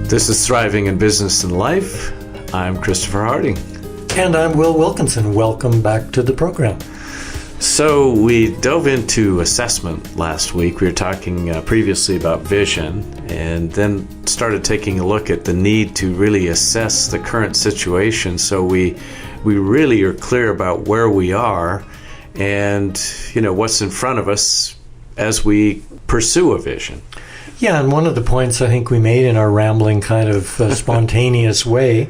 This is Thriving in Business and Life. I'm Christopher Harding. And I'm Will Wilkinson. Welcome back to the program. So we dove into assessment last week. We were talking previously about vision, and then started taking a look at the need to really assess the current situation so we really are clear about where we are and what's in front of us as we pursue a vision. Yeah, and one of the points I think we made in our rambling kind of spontaneous way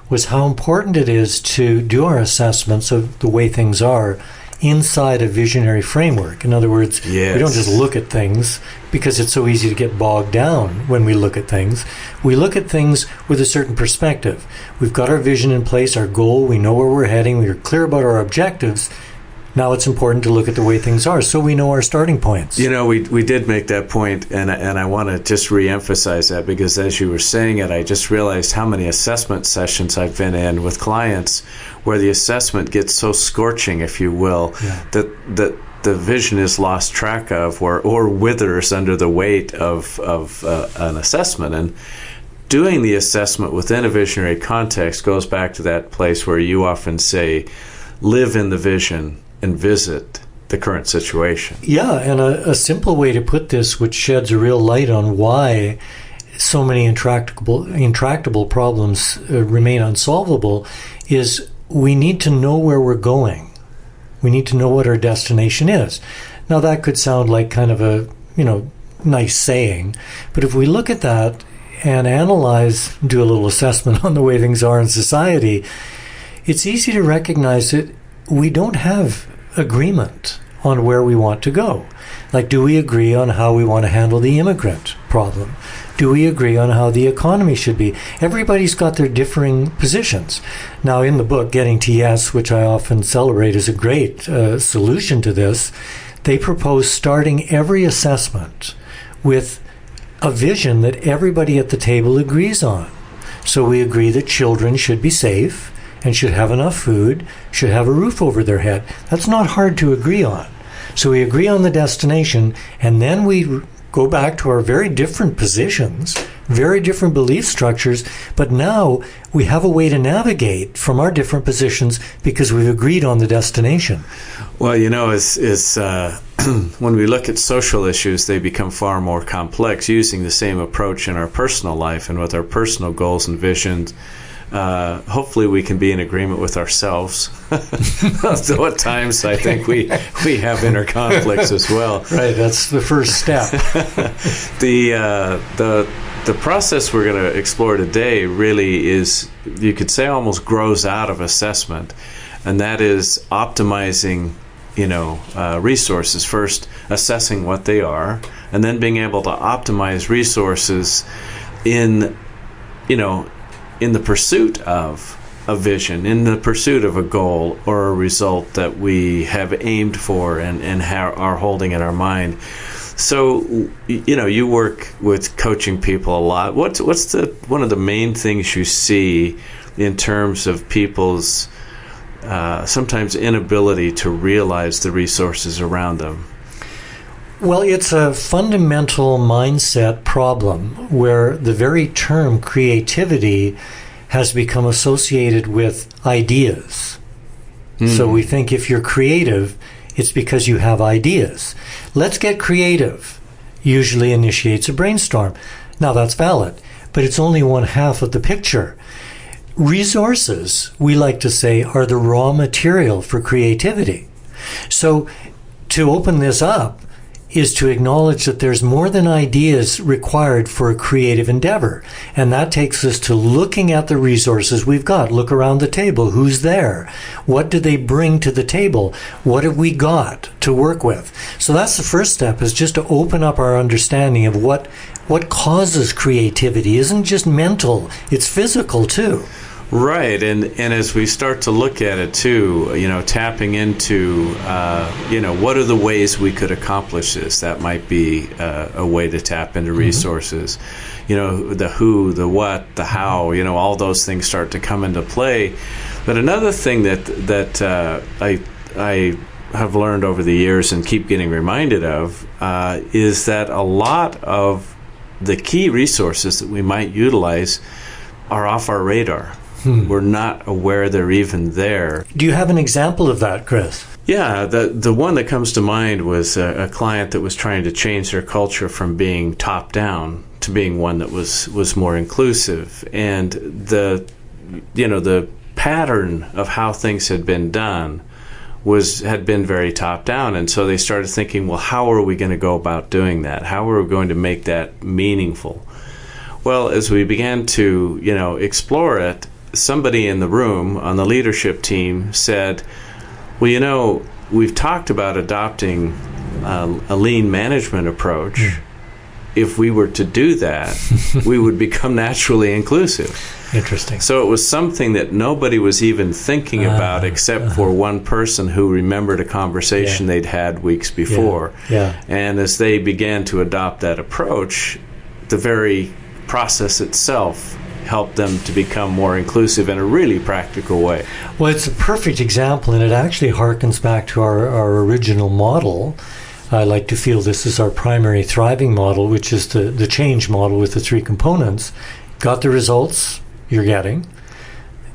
was how important it is to do our assessments of the way things are inside a visionary framework. In other words, Yes. We don't just look at things because it's so easy to get bogged down when we look at things. We look at things with a certain perspective. We've got our vision in place, our goal, we know where we're heading, we're clear about our objectives. Now it's important to look at the way things are so we know our starting points. We did make that point, and I want to just reemphasize that because as you were saying it, I just realized how many assessment sessions I've been in with clients where the assessment gets so scorching, if you will, that the vision is lost track of or withers under the weight of an assessment. And doing the assessment within a visionary context goes back to that place where you often say, live in the vision and visit the current situation. Yeah, and a simple way to put this, which sheds a real light on why so many intractable problems remain unsolvable, is we need to know where we're going. We need to know what our destination is. Now that could sound like kind of a, nice saying, but if we look at that and analyze, do a little assessment on the way things are in society, it's easy to recognize that we don't have agreement on where we want to go. Like, do we agree on how we want to handle the immigrant problem? Do we agree on how the economy should be? Everybody's got their differing positions. Now, in the book, Getting to Yes, which I often celebrate as a great solution to this, they propose starting every assessment with a vision that everybody at the table agrees on. So we agree that children should be safe and should have enough food, should have a roof over their head. That's not hard to agree on. So we agree on the destination, and then we go back to our very different positions, very different belief structures, but now we have a way to navigate from our different positions because we've agreed on the destination. Well, when we look at social issues, they become far more complex using the same approach in our personal life and with our personal goals and visions. Hopefully we can be in agreement with ourselves. So at times I think we have inner conflicts as well. Right, that's the first step. The process we're going to explore today really is, you could say, almost grows out of assessment, and that is optimizing resources. First assessing what they are, and then being able to optimize resources in the pursuit of a vision, in the pursuit of a goal or a result that we have aimed for and are holding in our mind. So, you work with coaching people a lot. What's one of the main things you see in terms of people's sometimes inability to realize the resources around them? Well, it's a fundamental mindset problem where the very term creativity has become associated with ideas. Mm-hmm. So we think if you're creative, it's because you have ideas. Let's get creative usually initiates a brainstorm. Now that's valid, but it's only one half of the picture. Resources, we like to say, are the raw material for creativity. So to open this up is to acknowledge that there's more than ideas required for a creative endeavor. And that takes us to looking at the resources we've got. Look around the table. Who's there? What do they bring to the table? What have we got to work with? So that's the first step, is just to open up our understanding of what causes creativity. It isn't just mental, it's physical too. Right, and as we start to look at it too, tapping into, what are the ways we could accomplish this? That might be a way to tap into resources. The who, the what, the how, all those things start to come into play. But another thing that I have learned over the years and keep getting reminded of is that a lot of the key resources that we might utilize are off our radar. We're not aware they're even there. Do you have an example of that, Chris? Yeah, the one that comes to mind was a client that was trying to change their culture from being top down to being one that was more inclusive. And the pattern of how things had been done had been very top down, and so they started thinking, well, how are we going to go about doing that? How are we going to make that meaningful? Well, as we began to explore it, somebody in the room on the leadership team said, well, we've talked about adopting a lean management approach. If we were to do that, we would become naturally inclusive. Interesting. So it was something that nobody was even thinking about except for one person who remembered a conversation they'd had weeks before. And as they began to adopt that approach, the very process itself helped them to become more inclusive in a really practical way. Well, it's a perfect example, and it actually harkens back to our original model. I like to feel this is our primary thriving model, which is the change model with the 3 components. Got the results you're getting.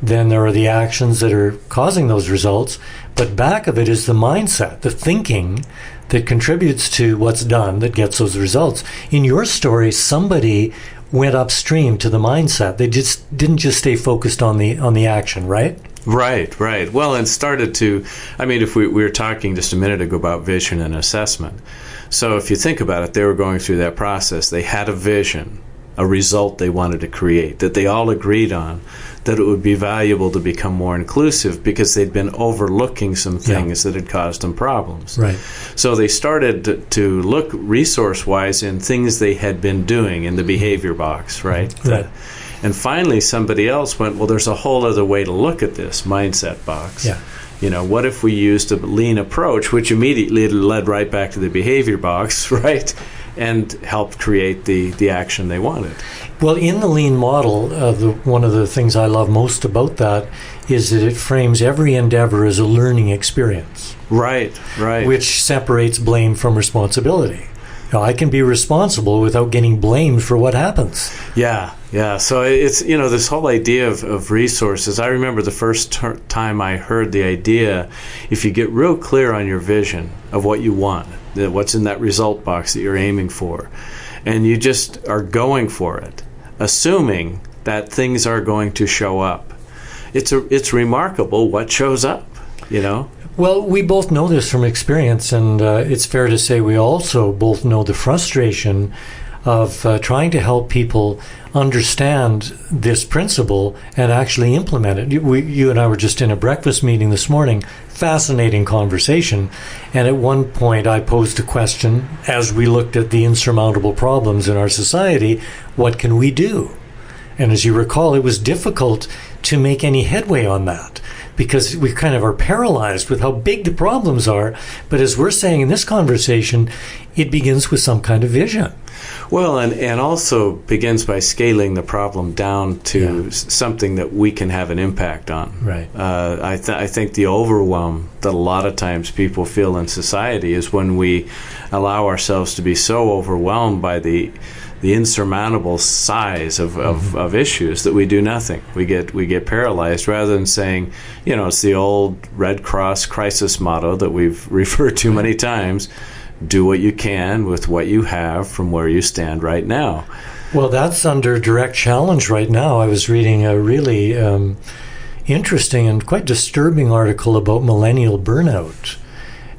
Then there are the actions that are causing those results. But back of it is the mindset, the thinking that contributes to what's done that gets those results. In your story, somebody went upstream to the mindset. They didn't just stay focused on the action, right? Right. Well, and started to, if we were talking just a minute ago about vision and assessment. So if you think about it, they were going through that process. They had a vision, a result they wanted to create, that they all agreed on, that it would be valuable to become more inclusive because they'd been overlooking some things that had caused them problems. Right. So they started to look resource-wise in things they had been doing in the behavior box, right? Right. And finally somebody else went, well, there's a whole other way to look at this mindset box. Yeah. What if we used a lean approach, which immediately led right back to the behavior box, right? And helped create the action they wanted. Well, in the lean model, one of the things I love most about that is that it frames every endeavor as a learning experience. Right. Which separates blame from responsibility. I can be responsible without getting blamed for what happens. Yeah. So it's, this whole idea of resources. I remember the first time I heard the idea, if you get real clear on your vision of what you want, what's in that result box that you're aiming for, and you just are going for it, assuming that things are going to show up. It's remarkable what shows up, Well, we both know this from experience, and it's fair to say we also both know the frustration of trying to help people understand this principle and actually implement it. You and I were just in a breakfast meeting this morning, fascinating conversation, and at one point I posed a question as we looked at the insurmountable problems in our society, what can we do? And as you recall, it was difficult to make any headway on that, because we kind of are paralyzed with how big the problems are. But as we're saying in this conversation, it begins with some kind of vision. Well, and also begins by scaling the problem down to something that we can have an impact on. Right. I think the overwhelm that a lot of times people feel in society is when we allow ourselves to be so overwhelmed by the insurmountable size of issues that we do nothing. We get paralyzed rather than saying, it's the old Red Cross crisis motto that we've referred to many times. Do what you can with what you have from where you stand right now. Well, that's under direct challenge right now. I was reading a really interesting and quite disturbing article about millennial burnout,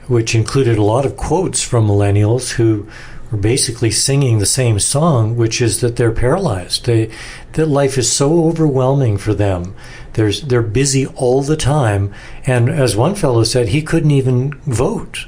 which included a lot of quotes from millennials who were basically singing the same song, which is that they're paralyzed. That life is so overwhelming for them. They're busy all the time. And as one fellow said, he couldn't even vote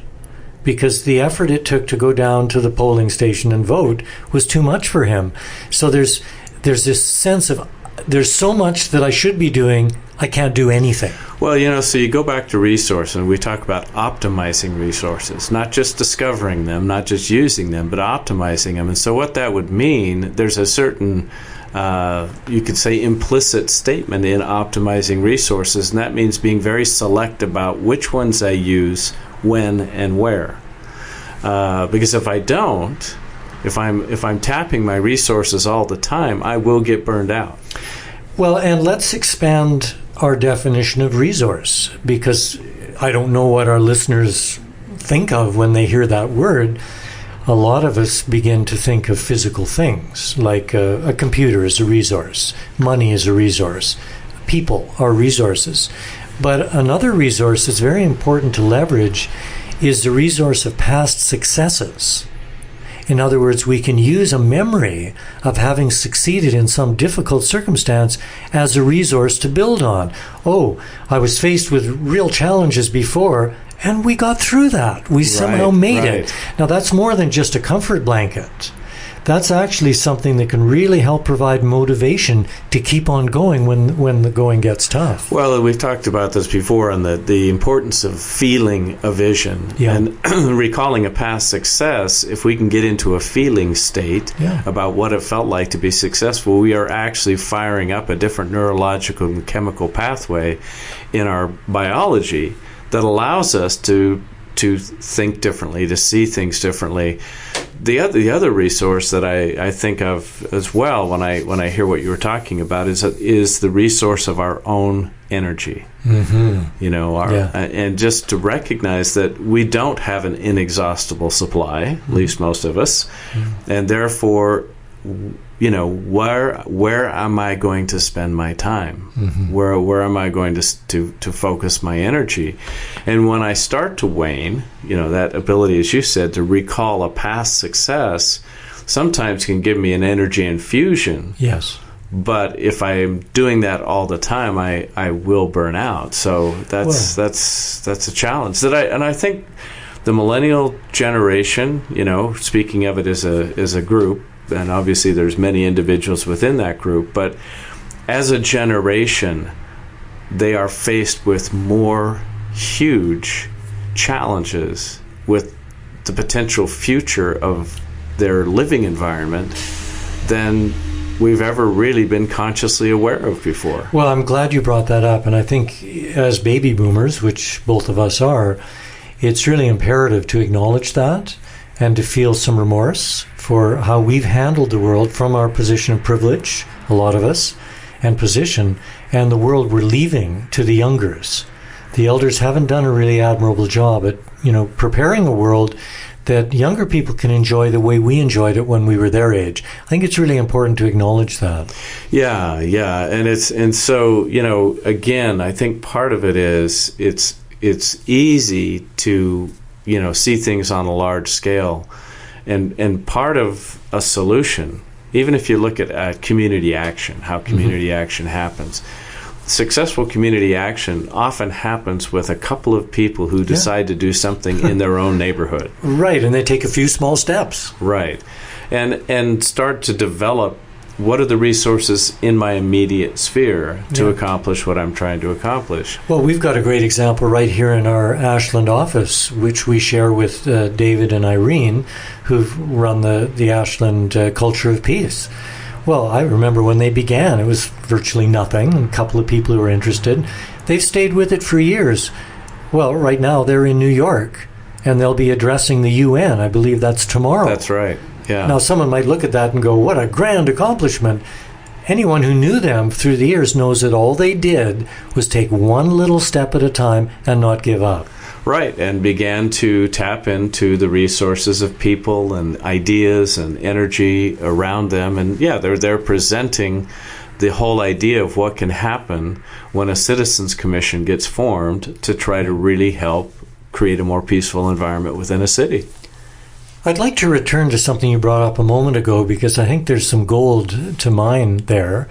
because the effort it took to go down to the polling station and vote was too much for him. So there's this sense of there's so much that I should be doing, I can't do anything. Well, so you go back to resource, and we talk about optimizing resources, not just discovering them, not just using them, but optimizing them. And so what that would mean, there's a certain, you could say, implicit statement in optimizing resources, and that means being very select about which ones I use, when, and where. Because if I don't, If I'm tapping my resources all the time, I will get burned out. Well, and let's expand our definition of resource, because I don't know what our listeners think of when they hear that word. A lot of us begin to think of physical things, like a computer is a resource, money is a resource, people are resources. But another resource that's very important to leverage is the resource of past successes. In other words, we can use a memory of having succeeded in some difficult circumstance as a resource to build on. Oh, I was faced with real challenges before, and we got through that. We somehow made it. Now, that's more than just a comfort blanket. That's actually something that can really help provide motivation to keep on going when the going gets tough. Well, we've talked about this before, on the importance of feeling a vision and recalling a past success. If we can get into a feeling state about what it felt like to be successful, we are actually firing up a different neurological and chemical pathway in our biology that allows us to think differently, to see things differently. The other resource that I think of as well when I hear what you were talking about is the resource of our own energy. Mm-hmm. You know, and just to recognize that we don't have an inexhaustible supply, at least most of us, and therefore, you know, where am I going to spend my time? Mm-hmm. Where am I going to focus my energy? And when I start to wane, you know, that ability, as you said, to recall a past success sometimes can give me an energy infusion. Yes. But if I'm doing that all the time, I will burn out. So that's a challenge I think the millennial generation, you know, speaking of it as a group, and obviously there's many individuals within that group, but as a generation, they are faced with more huge challenges with the potential future of their living environment than we've ever really been consciously aware of before. Well, I'm glad you brought that up, and I think as baby boomers, which both of us are, it's really imperative to acknowledge that and to feel some remorse for how we've handled the world from our position of privilege, a lot of us, and position, and the world we're leaving to the youngers. The elders haven't done a really admirable job at, you know, preparing a world that younger people can enjoy the way we enjoyed it when we were their age. I think it's really important to acknowledge that. Yeah, and so, you know, again, I think part of it is it's easy to, you know, see things on a large scale, and part of a solution, even if you look at community action, how community action happens. Successful community action often happens with a couple of people who decide to do something in their own neighborhood. Right, and they take a few small steps. Right, and start to develop what are the resources in my immediate sphere to accomplish what I'm trying to accomplish. Well, we've got a great example right here in our Ashland office, which we share with David and Irene, who've run the Ashland Culture of Peace. Well, I remember when they began, it was virtually nothing, and a couple of people who were interested. They've stayed with it for years. Well, right now they're in New York, and they'll be addressing the UN. I believe that's tomorrow. That's right, yeah. Now, someone might look at that and go, what a grand accomplishment. Anyone who knew them through the years knows that all they did was take one little step at a time and not give up. Right, and began to tap into the resources of people and ideas and energy around them. And they're presenting the whole idea of what can happen when a citizens commission gets formed to try to really help create a more peaceful environment within a city. I'd like to return to something you brought up a moment ago, because I think there's some gold to mine there.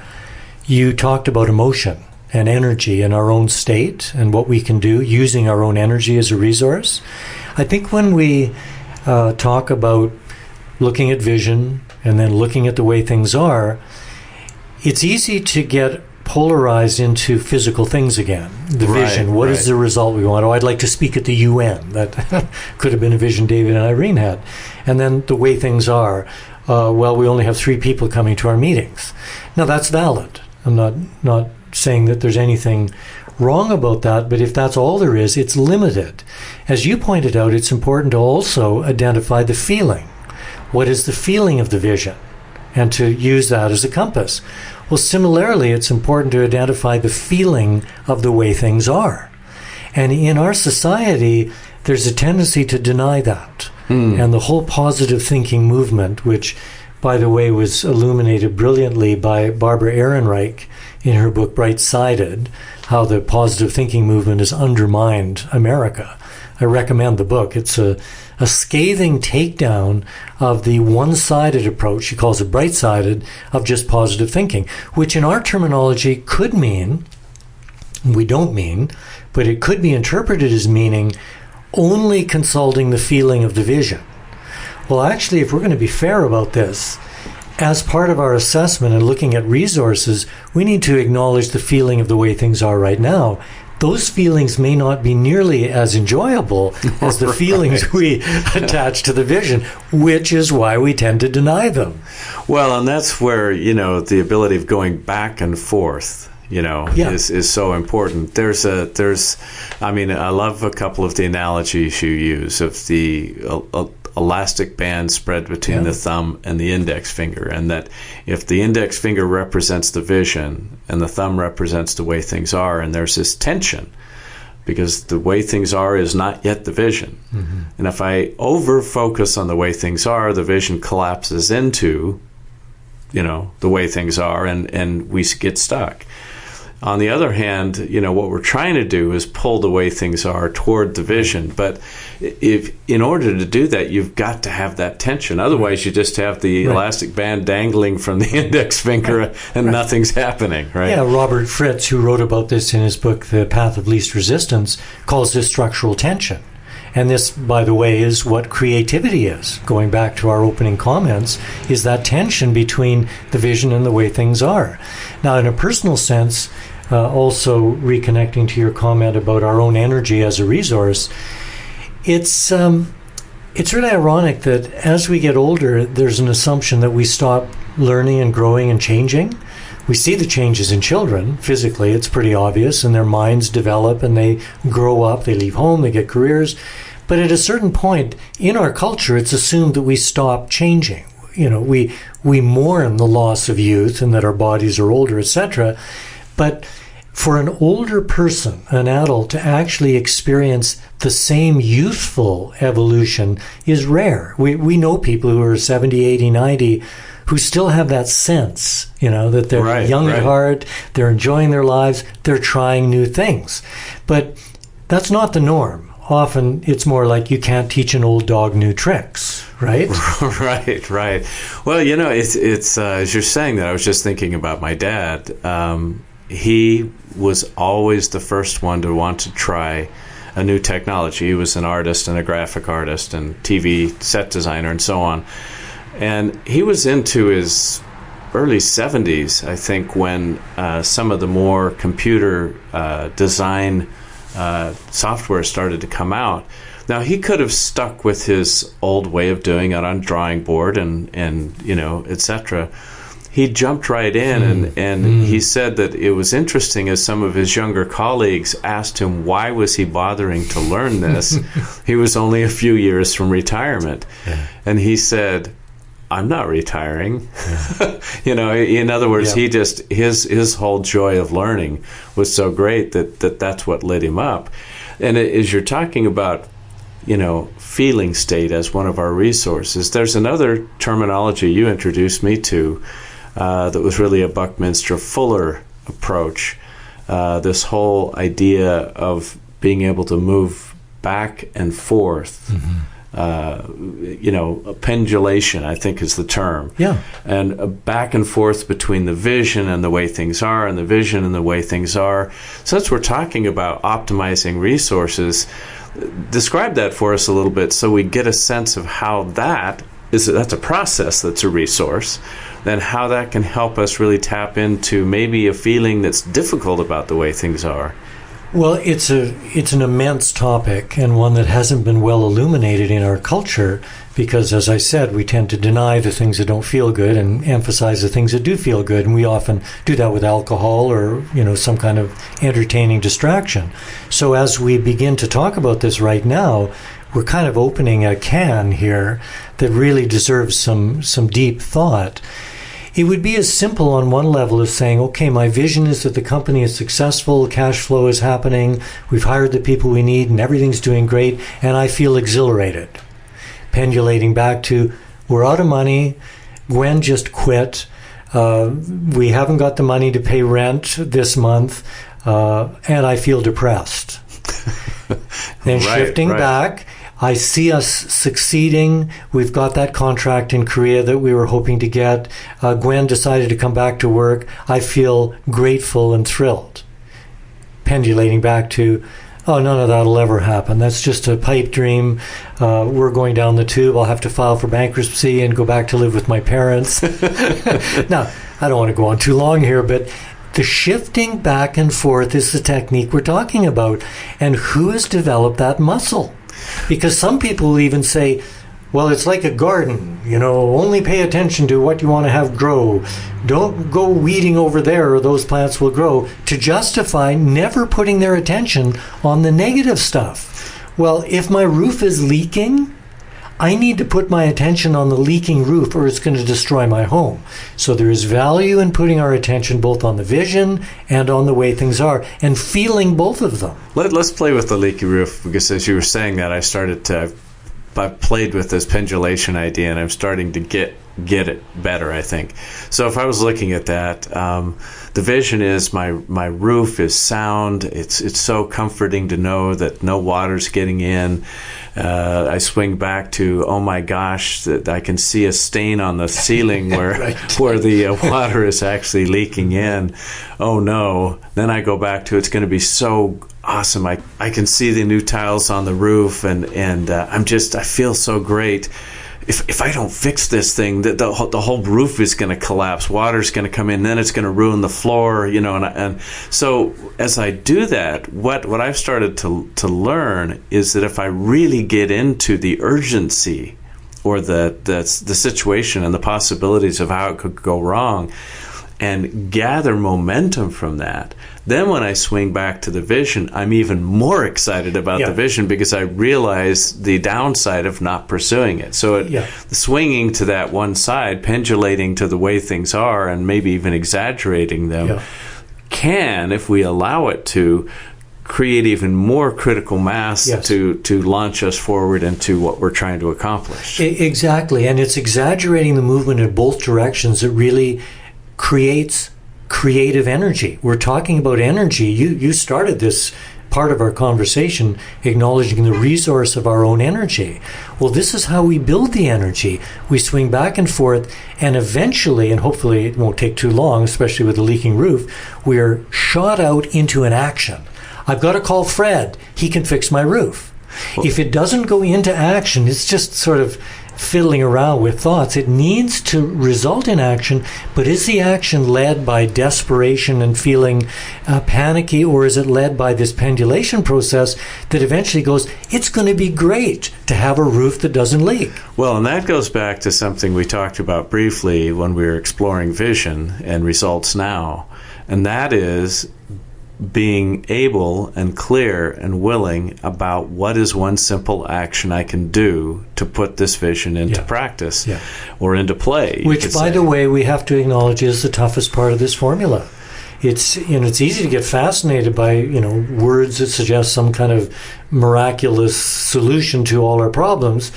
You talked about emotion and energy in our own state and what we can do using our own energy as a resource. I think when we talk about looking at vision and then looking at the way things are, it's easy to get polarized into physical things again. The vision, what is the result we want? Oh, I'd like to speak at the UN. That could have been a vision David and Irene had. And then the way things are, well, we only have 3 people coming to our meetings. Now, that's valid. I'm not saying that there's anything wrong about that, but if that's all there is, it's limited. As you pointed out, it's important to also identify the feeling. what is the feeling of the vision, and to use that as a compass. Well, similarly, it's important to identify the feeling of the way things are. And in our society, there's a tendency to deny that. And the whole positive thinking movement, which, by the way, was illuminated brilliantly by Barbara Ehrenreich in her book Bright-Sided, how the positive thinking movement has undermined America. I recommend the book. It's a scathing takedown of the one-sided approach, she calls it bright-sided, of just positive thinking, which in our terminology could mean, we don't mean, but it could be interpreted as meaning only consulting the feeling of the vision. Well, actually, if we're going to be fair about this, as part of our assessment and looking at resources, we need to acknowledge the feeling of the way things are right now. Those feelings may not be nearly as enjoyable as the feelings we attach to the vision, which is why we tend to deny them. Well, and that's where, the ability of going back and forth, is so important. I love a couple of the analogies you use of the elastic band spread between the thumb and the index finger, and that if the index finger represents the vision and the thumb represents the way things are, and there's this tension because the way things are is not yet the vision. And if I over focus on the way things are, the vision collapses into the way things are, and we get stuck. On the other hand, what we're trying to do is pull the way things are toward the vision. But if in order to do that, you've got to have that tension. Otherwise, you just have the elastic band dangling from the index finger and nothing's happening, right? Yeah, Robert Fritz, who wrote about this in his book, The Path of Least Resistance, calls this structural tension. And this, by the way, is what creativity is. Going back to our opening comments, is that tension between the vision and the way things are. Now, in a personal sense, also reconnecting to your comment about our own energy as a resource, it's really ironic that as we get older, there's an assumption that we stop learning and growing and changing. We see the changes in children physically, it's pretty obvious, and their minds develop and they grow up, they leave home, they get careers. But at a certain point in our culture, it's assumed that we stop changing. We mourn the loss of youth and that our bodies are older, etc. But for an older person, an adult, to actually experience the same youthful evolution is rare. We know people who are 70, 80, 90 who still have that sense, that they're young at heart, they're enjoying their lives, they're trying new things. But that's not the norm. Often it's more like you can't teach an old dog new tricks, right? Right. Well, it's as you're saying that, I was just thinking about my dad. He was always the first one to want to try a new technology. He was an artist and a graphic artist and TV set designer and so on. And he was into his early 70s, I think, when some of the more computer design software started to come out. Now, he could have stuck with his old way of doing it on drawing board and etc. He jumped right in, and he said that it was interesting as some of his younger colleagues asked him why was he bothering to learn this. He was only a few years from retirement. And he said, I'm not retiring. In other words, he just his whole joy of learning was so great that's what lit him up. And as you're talking about, feeling state as one of our resources, there's another terminology you introduced me to that was really a Buckminster Fuller approach. This whole idea of being able to move back and forth. Pendulation, I think is the term. Yeah. And back and forth between the vision and the way things are, and the vision and the way things are. Since we're talking about optimizing resources, describe that for us a little bit so we get a sense of how that's a process that's a resource, then how that can help us really tap into maybe a feeling that's difficult about the way things are. Well, it's an immense topic, and one that hasn't been well illuminated in our culture because, as I said, we tend to deny the things that don't feel good and emphasize the things that do feel good, and we often do that with alcohol or some kind of entertaining distraction. So as we begin to talk about this right now, we're kind of opening a can here that really deserves some deep thought. It would be as simple on one level as saying, okay, my vision is that the company is successful, cash flow is happening, we've hired the people we need, and everything's doing great, and I feel exhilarated. Pendulating back to, we're out of money, Gwen just quit, we haven't got the money to pay rent this month, and I feel depressed. Then shifting back, I see us succeeding. We've got that contract in Korea that we were hoping to get. Gwen decided to come back to work. I feel grateful and thrilled. Pendulating back to, oh, none of that'll ever happen. That's just a pipe dream. We're going down the tube. I'll have to file for bankruptcy and go back to live with my parents. Now, I don't want to go on too long here, but the shifting back and forth is the technique we're talking about. And who has developed that muscle? Because some people will even say, well, it's like a garden, only pay attention to what you want to have grow. Don't go weeding over there or those plants will grow, to justify never putting their attention on the negative stuff. Well, if my roof is leaking, I need to put my attention on the leaking roof or it's going to destroy my home. So there is value in putting our attention both on the vision and on the way things are and feeling both of them. Let's play with the leaky roof, because as you were saying that, I played with this pendulation idea and I'm starting to get it better, I think. So if I was looking at that, the vision is my roof is sound. It's so comforting to know that no water's getting in. I swing back to, oh my gosh, that I can see a stain on the ceiling where where the water is actually leaking in. Oh no. Then I go back to, it's going to be so awesome. I can see the new tiles on the roof and I feel so great. If I don't fix this thing, the whole roof is going to collapse. Water's going to come in, then it's going to ruin the floor, And so as I do that, what I've started to learn is that if I really get into the urgency or the situation and the possibilities of how it could go wrong, and gather momentum from that, then when I swing back to the vision, I'm even more excited about the vision because I realize the downside of not pursuing it. So swinging to that one side, pendulating to the way things are, and maybe even exaggerating them, can, if we allow it to, create even more critical mass to launch us forward into what we're trying to accomplish. Exactly, and it's exaggerating the movement in both directions that really creates creative energy. We're talking about energy. You started this part of our conversation acknowledging the resource of our own energy. Well, this is how we build the energy. We swing back and forth, and eventually, and hopefully it won't take too long, especially with the leaking roof, we're shot out into an action. I've got to call Fred. He can fix my roof. Well, if it doesn't go into action, it's just sort of fiddling around with thoughts. It needs to result in action, but is the action led by desperation and feeling panicky, or is it led by this pendulation process that eventually goes, it's going to be great to have a roof that doesn't leak? Well, and that goes back to something we talked about briefly when we were exploring vision and results now, and that is being able and clear and willing about what is one simple action I can do to put this vision into practice or into play. Which, by the way, we have to acknowledge is the toughest part of this formula. It's easy to get fascinated by words that suggest some kind of miraculous solution to all our problems.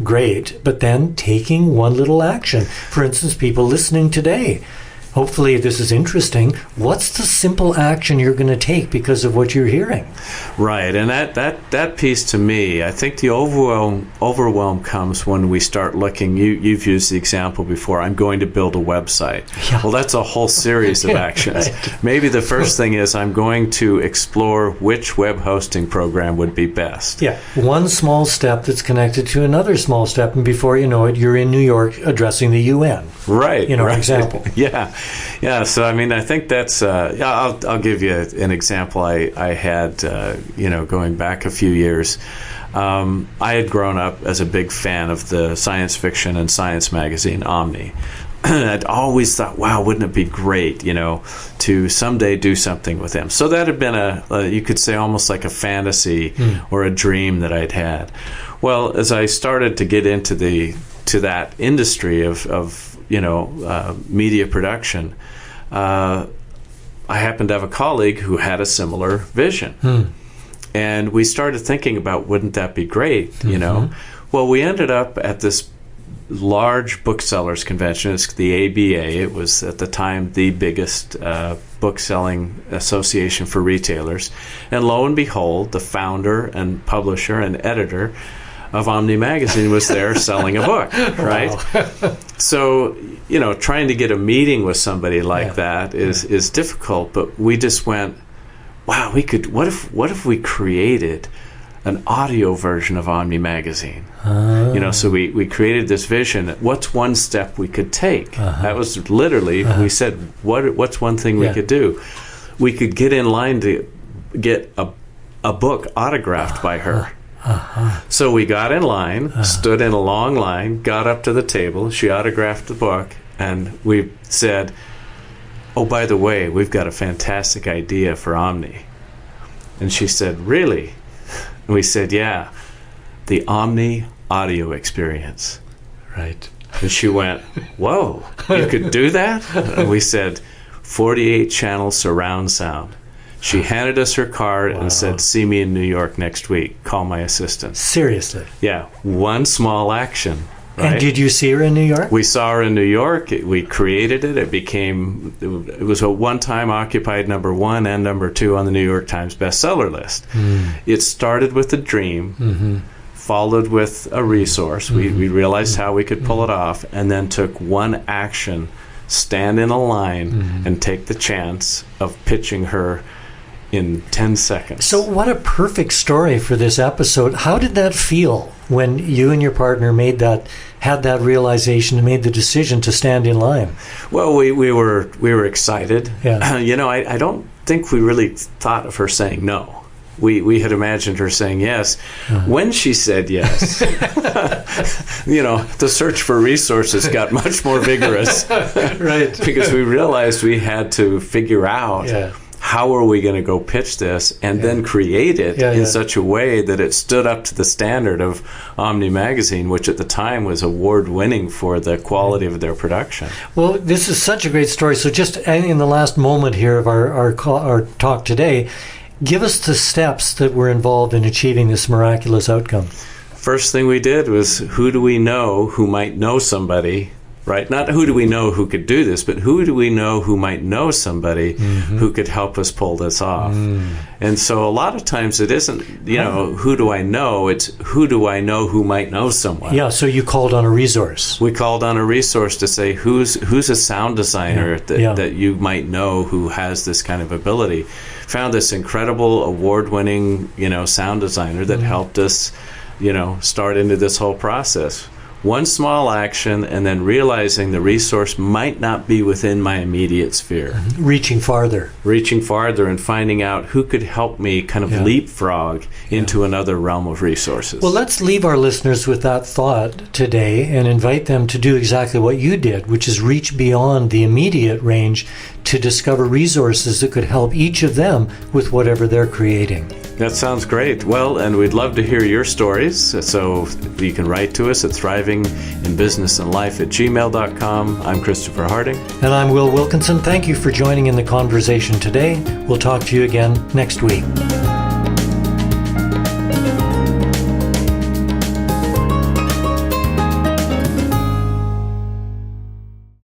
Great, but then taking one little action. For instance, people listening today. Hopefully this is interesting. What's the simple action you're going to take because of what you're hearing? Right, and that piece to me, I think the overwhelm comes when we start looking. You've used the example before, I'm going to build a website. Yeah. Well, that's a whole series of actions. Right. Maybe the first thing is I'm going to explore which web hosting program would be best. Yeah, one small step that's connected to another small step, and before you know it, you're in New York addressing the UN. Right. Right. Example. Yeah. So, I think that's, I'll give you an example I had, going back a few years. I had grown up as a big fan of the science fiction and science magazine, Omni. I'd always thought, wow, wouldn't it be great, to someday do something with them. So that had been you could say almost like a fantasy or a dream that I'd had. Well, as I started to get into the to that industry of media production, I happened to have a colleague who had a similar vision. And we started thinking about, wouldn't that be great, you know? Well, we ended up at this large booksellers convention. It's the ABA. It was, at the time, the biggest book-selling association for retailers. And lo and behold, the founder and publisher and editor of Omni Magazine was there selling a book, right? Wow. So, you know, trying to get a meeting with somebody like that is difficult, but we just went, wow, what if we created an audio version of Omni Magazine? You know, so we created this vision. What's one step we could take? That was literally, we said, what's one thing we could do? We could get in line to get a book autographed by her. So we got in line, stood in a long line, got up to the table. She autographed the book, and we said, oh, by the way, we've got a fantastic idea for Omni. And she said, really? And we said, yeah, the Omni audio experience. Right. And she went, whoa, you could do that? And we said, 48 channel surround sound. She handed us her card and said, see me in New York next week. Call my assistant. Seriously? Yeah, one small action. Right? And did you see her in New York? We saw her in New York. We created it. It was a one-time occupied #1 and #2 on the New York Times bestseller list. It started with a dream, followed with a resource. We realized how we could pull it off, and then took one action, stand in a line, and take the chance of pitching her in 10 seconds. So what a perfect story for this episode. How did that feel when you and your partner had that realization and made the decision to stand in line? Well, we were excited. Yeah. You know, I don't think we really thought of her saying no. We had imagined her saying yes. When she said yes, you know, the search for resources got much more vigorous. Right. Because we realized we had to figure out how are we going to go pitch this and then create it in such a way that it stood up to the standard of Omni Magazine, which at the time was award-winning for the quality of their production. Well, this is such a great story. So just in the last moment here of our talk today, give us the steps that were involved in achieving this miraculous outcome. First thing we did was, who do we know who might know somebody, right? Not who do we know who could do this, but who do we know who might know somebody who could help us pull this off? And so a lot of times it isn't, you know, who do I know? It's who do I know who might know someone? Yeah, so you called on a resource. We called on a resource to say, who's a sound designer that you might know who has this kind of ability. Found this incredible award-winning, you know, sound designer that helped us, you know, start into this whole process. One small action, and then realizing the resource might not be within my immediate sphere. Reaching farther and finding out who could help me kind of leapfrog into another realm of resources. Well, let's leave our listeners with that thought today and invite them to do exactly what you did, which is reach beyond the immediate range to discover resources that could help each of them with whatever they're creating. That sounds great. Well, and we'd love to hear your stories. So you can write to us at thrivinginbusinessandlife@gmail.com. I'm Christopher Harding. And I'm Will Wilkinson. Thank you for joining in the conversation today. We'll talk to you again next week.